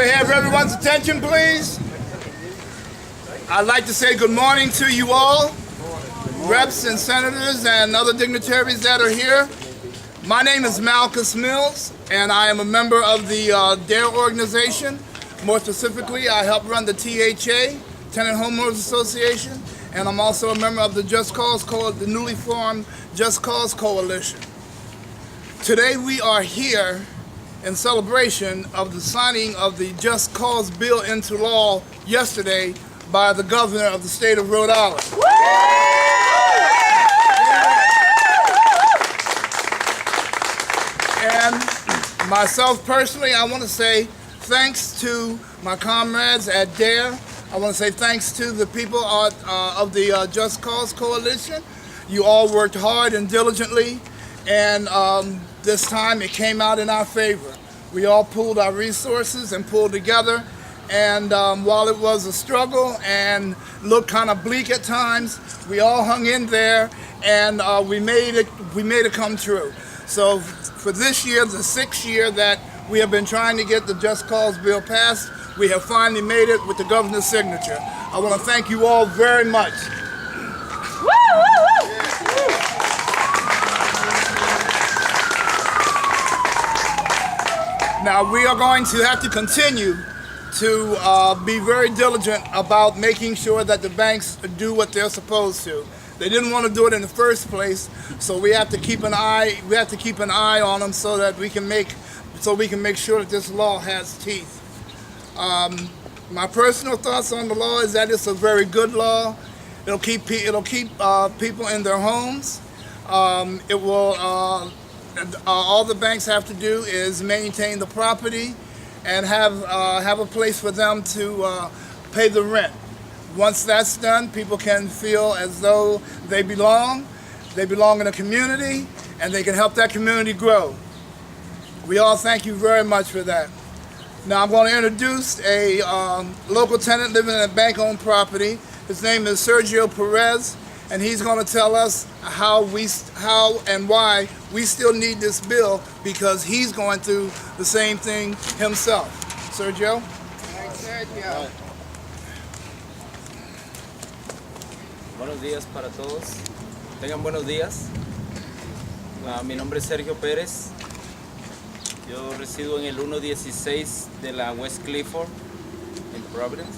I have everyone's attention, please? I'd like to say good morning to you all, reps and senators and other dignitaries that are here. My name is Malcus Mills, and I am a member of the DARE organization. More specifically, I help run the THA, Tenant Homeowners Association, and I'm also a member of the the newly formed Just Cause Coalition. Today we are here in celebration of the signing of the Just Cause bill into law yesterday by the governor of the state of Rhode Island. And myself personally, I want to say thanks to my comrades at DARE. I want to say thanks to the people of the Just Cause Coalition. You all worked hard and diligently, and this time it came out in our favor. We all pooled our resources and pulled together, and while it was a struggle and looked kind of bleak at times, we all hung in there, and we made it come true. So for this year, the 6th year that we have been trying to get the Just Cause bill passed, we have finally made it with the governor's signature. I want to thank you all very much. Now we are going to have to continue to be very diligent about making sure that the banks do what they're supposed to. They didn't want to do it in the first place, so we have to keep an eye. We have to keep an eye on them so that we can make sure that this law has teeth. My personal thoughts on the law is that it's a very good law. It'll keep people in their homes. It will. All the banks have to do is maintain the property and have a place for them to pay the rent. Once that's done, people can feel as though they belong in a community, and they can help that community grow. We all thank you very much for that. Now I'm going to introduce a local tenant living in a bank-owned property. His name is Sergio Perez, and he's going to tell us how and why we still need this bill, because he's going through the same thing himself. Sergio? Thanks, Sergio. Buenos días para todos. Tengan buenos días. Mi nombre es Sergio Perez. Yo resido en el 116 de la West Clifford, en Providence.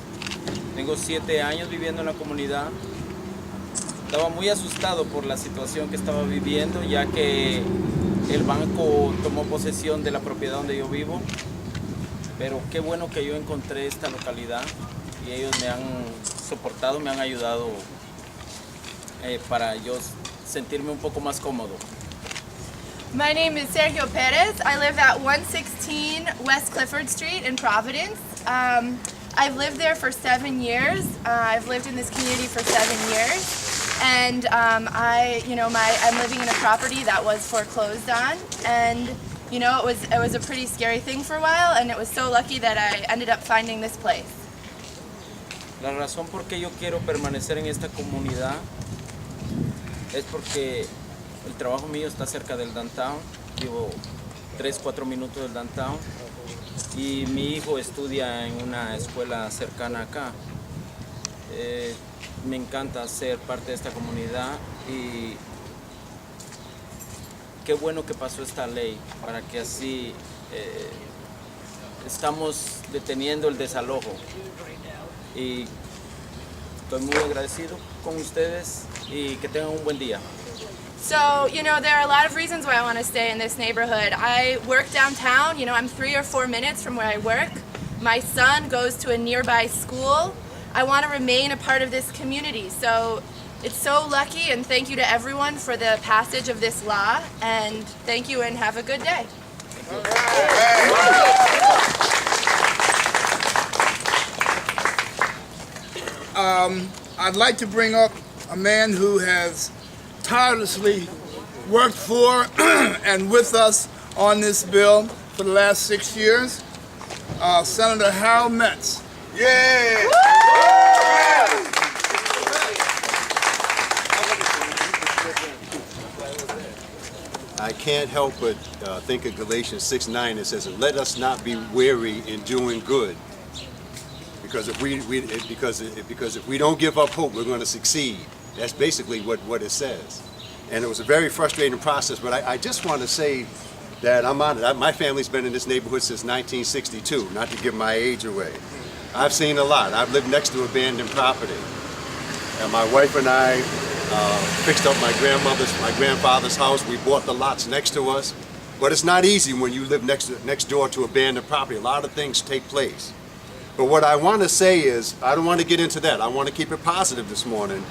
Tengo 7 años viviendo en la comunidad. Estaba muy asustado por la situación que estaba viviendo, ya que el banco tomó posesión de la propiedad donde yo vivo. Pero qué bueno que yo encontré esta localidad y ellos me han soportado, me han ayudado para yo sentirme un poco más cómodo. My name is Sergio Perez. I live at 116 West Clifford Street in Providence. I've lived there for 7 years. I've lived in this community for 7 years. And I'm living in a property that was foreclosed on, and it was a pretty scary thing for a while, and it was so lucky that I ended up finding this place. La razón por qué yo quiero permanecer en esta comunidad es porque el trabajo mío está cerca del downtown. Vivo 3-4 minutos del downtown, y mi hijo estudia en una escuela cercana acá. Me encanta ser parte de esta comunidad, y qué bueno que pasó esta ley para que así estamos deteniendo el desalojo, y estoy muy agradecido con ustedes y que tengan un buen día. So, there are a lot of reasons why I want to stay in this neighborhood. I work downtown. I'm 3 or 4 minutes from where I work. My son goes to a nearby school. I want to remain a part of this community. So it's so lucky, and thank you to everyone for the passage of this law, and thank you and have a good day. I'd like to bring up a man who has tirelessly worked for and with us on this bill for the last 6 years, Senator Harold Metz. Yeah! I can't help but think of Galatians 6:9. It says, "Let us not be weary in doing good, because if we don't give up hope, we're going to succeed." That's basically what it says. And it was a very frustrating process. But I just want to say that I'm on it. My family's been in this neighborhood since 1962. Not to give my age away. I've seen a lot. I've lived next to abandoned property, and my wife and I fixed up my grandfather's house. We bought the lots next to us. But it's not easy when you live next door to abandoned property. A lot of things take place. But what I want to say is, I don't want to get into that. I want to keep it positive this morning.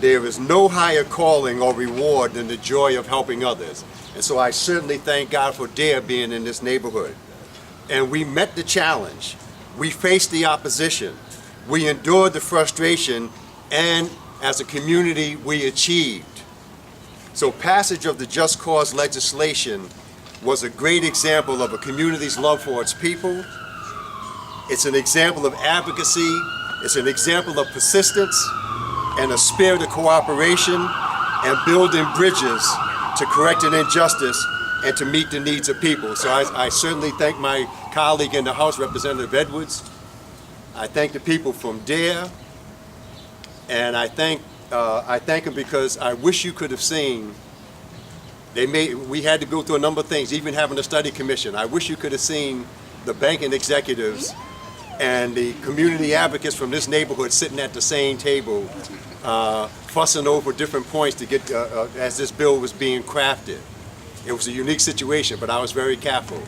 There is no higher calling or reward than the joy of helping others. And so I certainly thank God for Dare being in this neighborhood. And we met the challenge. We faced the opposition. We endured the frustration, and as a community, we achieved. So passage of the Just Cause legislation was a great example of a community's love for its people. It's an example of advocacy. It's an example of persistence and a spirit of cooperation and building bridges to correct an injustice and to meet the needs of people. So I certainly thank my colleague in the House, Representative Edwards. I thank the people from Dare, and I thank them because I wish you could have seen. We had to go through a number of things, even having a study commission. I wish you could have seen the banking executives and the community advocates from this neighborhood sitting at the same table, fussing over different points to get, as this bill was being crafted. It was a unique situation, but I was very careful.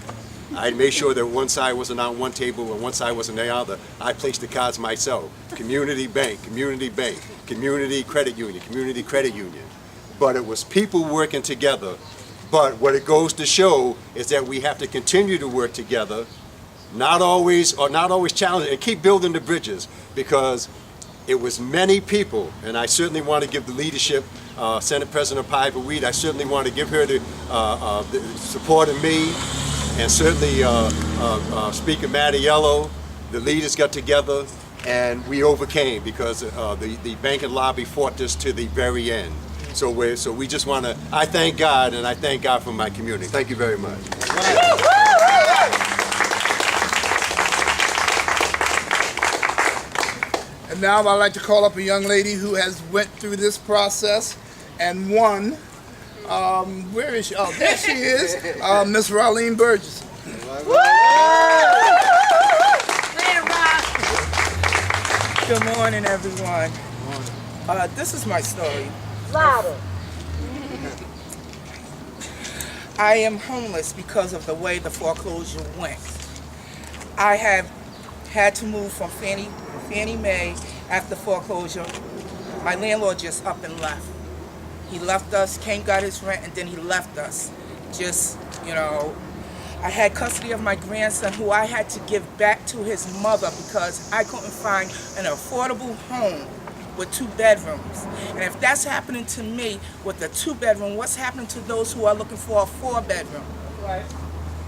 I made sure that one side wasn't on one table and one side wasn't on the other. I placed the cards myself. Community bank, community credit union. But it was people working together. But what it goes to show is that we have to continue to work together, not always challenge, and keep building the bridges, because it was many people, and I certainly want to give the leadership, Senate President Piper Weed, I certainly want to give her the support of me, and certainly Speaker Mattiello. The leaders got together and we overcame, because the banking lobby fought this to the very end. So we just want to, I thank God, and I thank God for my community. Thank you very much. And now I'd like to call up a young lady who has went through this process and won. Where is she? Oh, there she is, Miss Raylene Burgess. Good morning, everyone. This is my story. Louder. I am homeless because of the way the foreclosure went. I have had to move from Fannie Mae after foreclosure. My landlord just up and left. He left us, came, got his rent, and then he left us. Just, I had custody of my grandson, who I had to give back to his mother because I couldn't find an affordable home with 2 bedrooms. And if that's happening to me with a 2-bedroom, what's happening to those who are looking for a 4-bedroom? Right.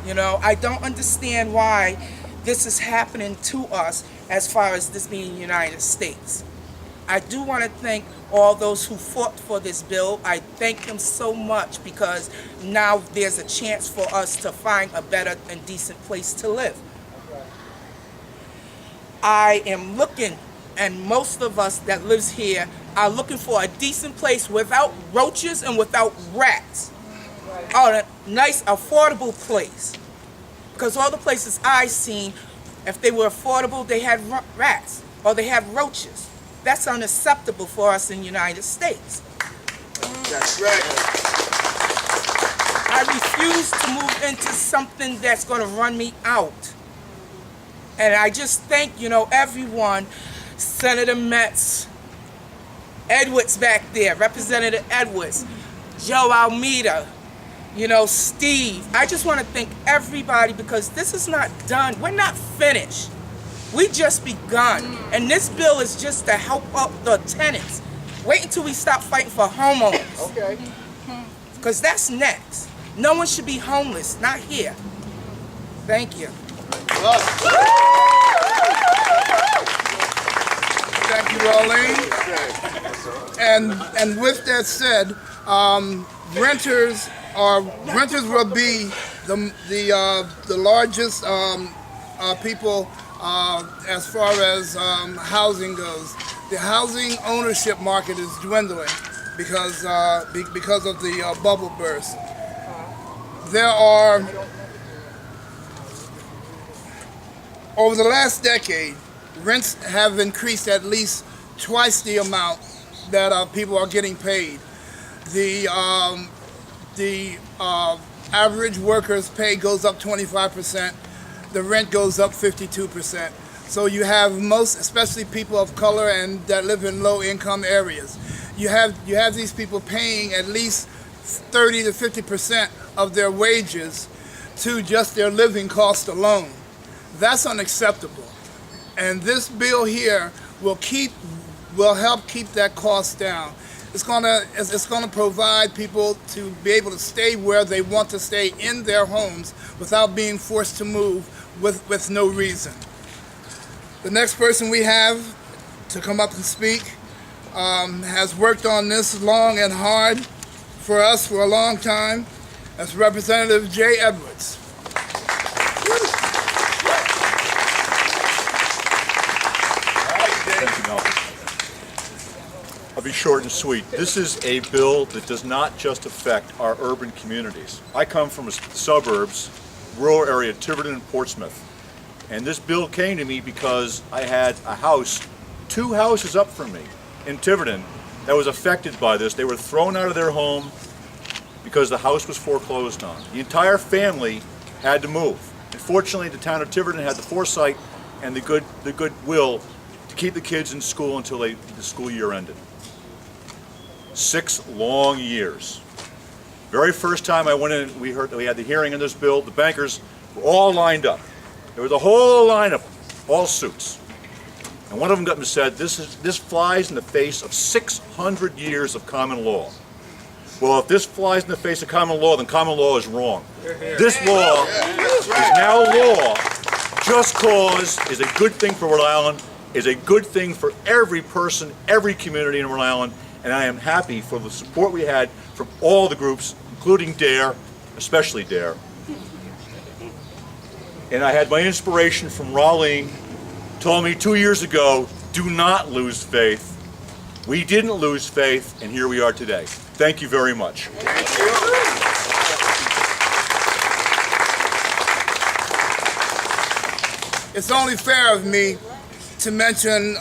I don't understand why this is happening to us as far as this being the United States. I do want to thank all those who fought for this bill. I thank them so much, because now there's a chance for us to find a better and decent place to live. I am looking, and most of us that lives here are looking for a decent place without roaches and without rats. A nice, affordable place. Because all the places I've seen, if they were affordable, they had rats or they had roaches. That's unacceptable for us in the United States. That's right. I refuse to move into something that's going to run me out. And I just thank, everyone, Senator Metz, Edwards back there, Representative Edwards, Joe Almeida, Steve. I just want to thank everybody, because this is not done. We're not finished. We just begun. And this bill is just to help up the tenants. Wait until we stop fighting for homeowners. Okay. Because that's next. No one should be homeless, not here. Thank you. Thank you, Raylene. And with that said, renters our renters will be the largest people as far as housing goes. The housing ownership market is dwindling because of the bubble burst. There are, over the last decade, rents have increased at least twice the amount that people are getting paid. The average worker's pay goes up 25%. The rent goes up 52%. So you have most, especially people of color and that live in low-income areas, you have these people paying at least 30 to 50% of their wages to just their living cost alone. That's unacceptable. And this bill here will help keep that cost down. It's gonna provide people to be able to stay where they want to stay in their homes without being forced to move with no reason. The next person we have to come up and speak has worked on this long and hard for us for a long time. That's Representative Jay Edwards. Thank you, Malcus. I'll be short and sweet. This is a bill that does not just affect our urban communities. I come from suburbs, rural area, Tiverton and Portsmouth. And this bill came to me because I had a house, 2 houses up from me in Tiverton that was affected by this. They were thrown out of their home because the house was foreclosed on. The entire family had to move. Unfortunately, the town of Tiverton had the foresight and the goodwill to keep the kids in school until the school year ended. 6 long years. Very first time I went in, we had the hearing on this bill. The bankers were all lined up. There was a whole line of them, all suits. And one of them got up and said, this flies in the face of 600 years of common law. Well, if this flies in the face of common law, then common law is wrong. This law is now law. Just cause is a good thing for Rhode Island, is a good thing for every person, every community in Rhode Island, and I am happy for the support we had from all the groups, including DARE, especially DARE. And I had my inspiration from Raleigh, told me 2 years ago, do not lose faith. We didn't lose faith, and here we are today. Thank you very much. It's only fair of me to mention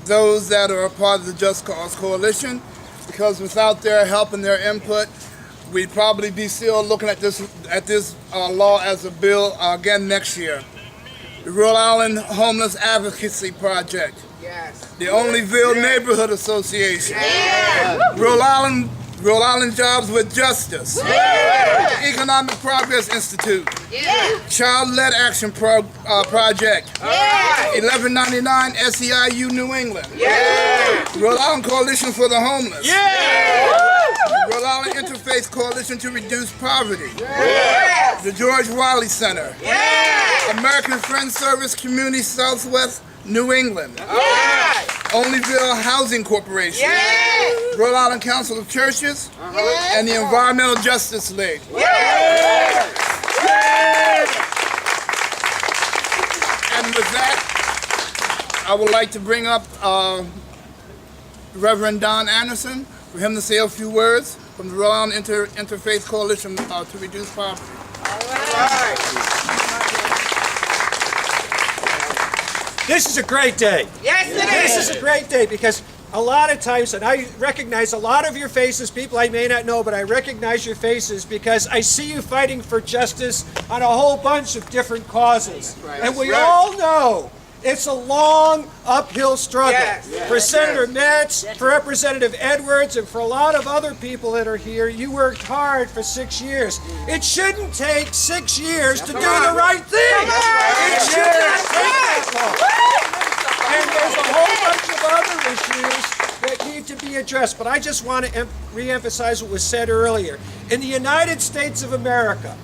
those that are a part of the Just Cause Coalition, because without their help and their input, we'd probably be still looking at this law as a bill again next year. The Rhode Island Homeless Advocacy Project. Yes. The Onlyville Neighborhood Association. Yeah. Rhode Island Jobs with Justice. Yeah. Economic Progress Institute. Yeah. Child-Led Action Project. Yeah. 1199 SEIU New England. Yeah. Rhode Island Coalition for the Homeless. Yeah. Rhode Island Interfaith Coalition to Reduce Poverty. Yeah. The George Wiley Center. Yeah. American Friends Service Community Southwest New England. Yeah. Onlyville Housing Corporation. Yeah. Rhode Island Council of Churches. And the Environmental Justice League. Yeah. Yeah. And with that, I would like to bring up Reverend Don Anderson for him to say a few words from the Rhode Island Interfaith Coalition to Reduce Poverty. All right. This is a great day. Yes, it is. This is a great day because a lot of times, and I recognize a lot of your faces, people I may not know, but I recognize your faces because I see you fighting for justice on a whole bunch of different causes. Right. And we all know it's a long uphill struggle for Senator Metz, for Representative Edwards, and for a lot of other people that are here. You worked hard for 6 years. It shouldn't take 6 years to do the right thing. It should not take that long. And there's a whole bunch of other issues that need to be addressed. But I just want to re-emphasize what was said earlier. In the United States of America,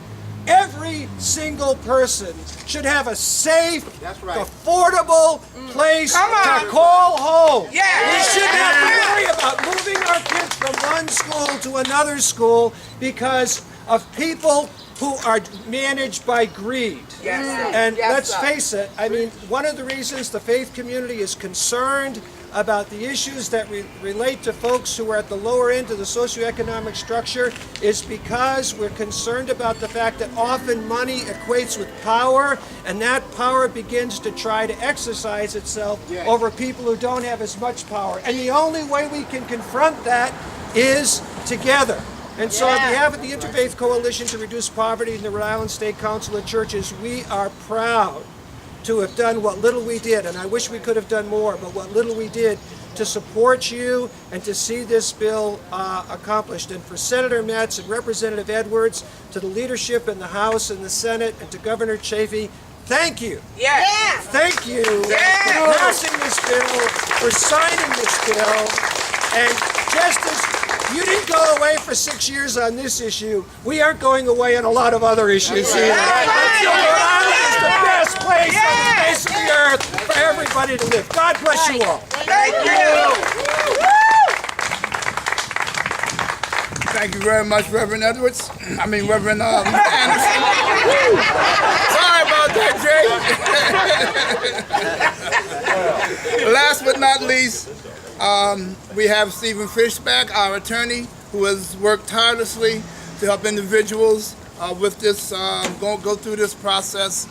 every single person should have a safe, affordable place to call home. Yeah. We shouldn't have to worry about moving our kids from one school to another school because of people who are managed by greed. Yes. And Yes, let's sir. face it, I mean, one of the reasons the faith community is concerned about the issues that relate to folks who are at the lower end of the socioeconomic structure is because we're concerned about the fact that often money equates with power, and that power begins to try to exercise itself over people who don't have as much power. And the only way we can confront that is together. And so on behalf of the Interfaith Coalition to Reduce Poverty in the Rhode Island State Council of Churches, we are proud to have done what little we did, and I wish we could have done more, but what little we did to support you and to see this bill accomplished. And for Senator Metz and Representative Edwards, to the leadership in the House and the Senate, and to Governor Chafee, thank you. Yes. Thank you for passing this bill, for signing this bill, and just as you didn't go away for 6 years on this issue, we aren't going away on a lot of other issues either. Rhode Island is the best place on the face of the earth for everybody to live. God bless you all. Thank you. Thank you very much, Reverend Edwards. Reverend Anderson. Sorry about that, Jay. Last but not least, we have Stephen Fishback, our attorney, who has worked tirelessly to help individuals with this, go through this process.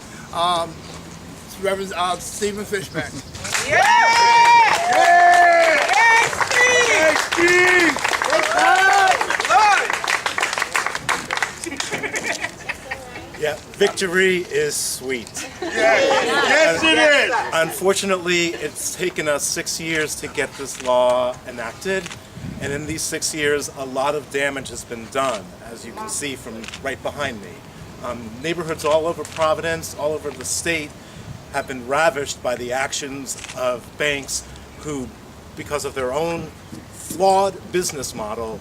Reverend Stephen Fishback. Yeah, victory is sweet. Yes, it is. Unfortunately, it's taken us 6 years to get this law enacted, and in these 6 years, a lot of damage has been done, as you can see from right behind me. Neighborhoods all over Providence, all over the state, have been ravished by the actions of banks who, because of their own flawed business model,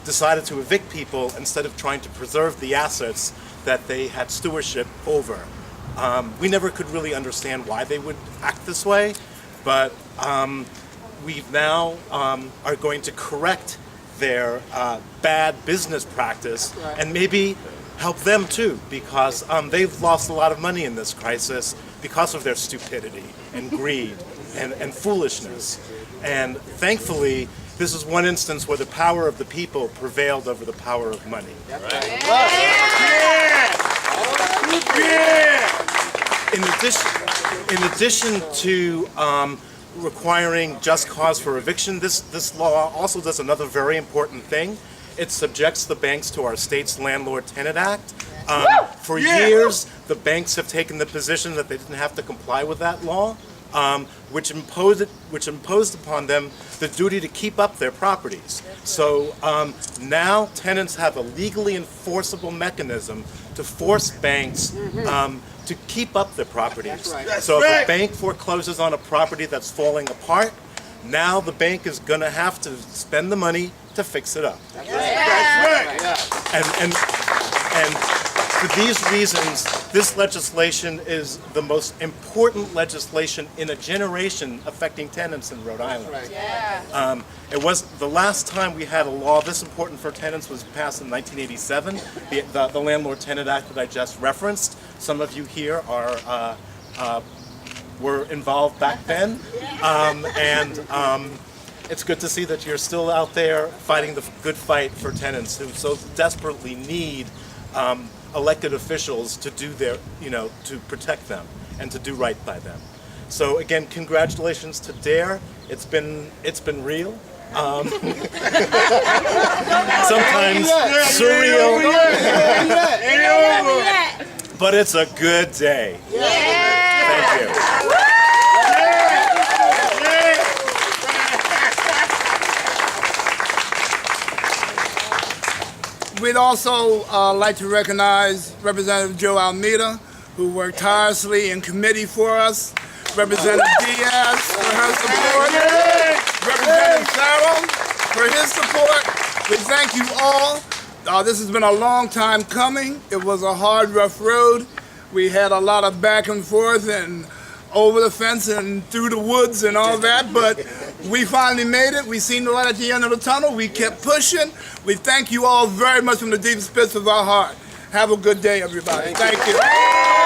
decided to evict people instead of trying to preserve the assets that they had stewardship over. We never could really understand why they would act this way, but we now are going to correct their bad business practice and maybe help them too, because they've lost a lot of money in this crisis because of their stupidity and greed and foolishness. And thankfully, this is one instance where the power of the people prevailed over the power of money. In addition to requiring just cause for eviction, this law also does another very important thing. It subjects the banks to our state's Landlord-Tenant Act. For years, the banks have taken the position that they didn't have to comply with that law, which imposed upon them the duty to keep up their properties. So now tenants have a legally enforceable mechanism to force banks to keep up their properties. So if a bank forecloses on a property that's falling apart, now the bank is going to have to spend the money to fix it up. And for these reasons, this legislation is the most important legislation in a generation affecting tenants in Rhode Island. It was the last time we had a law this important for tenants was passed in 1987, the Landlord-Tenant Act that I just referenced. Some of you here were involved back then, and it's good to see that you're still out there fighting the good fight for tenants who so desperately need elected officials to do their, to protect them and to do right by them. So again, congratulations to DARE. It's been real. Sometimes surreal, but it's a good day. Thank you. We'd also like to recognize Representative Joe Almeida, who worked tirelessly in committee for us, Representative Diaz for her support, Representative Farrell for his support. We thank you all. This has been a long time coming. It was a hard, rough road. We had a lot of back and forth and over the fence and through the woods and all that, but we finally made it. We seen the light at the end of the tunnel. We kept pushing. We thank you all very much from the deepest pits of our heart. Have a good day, everybody. Thank you.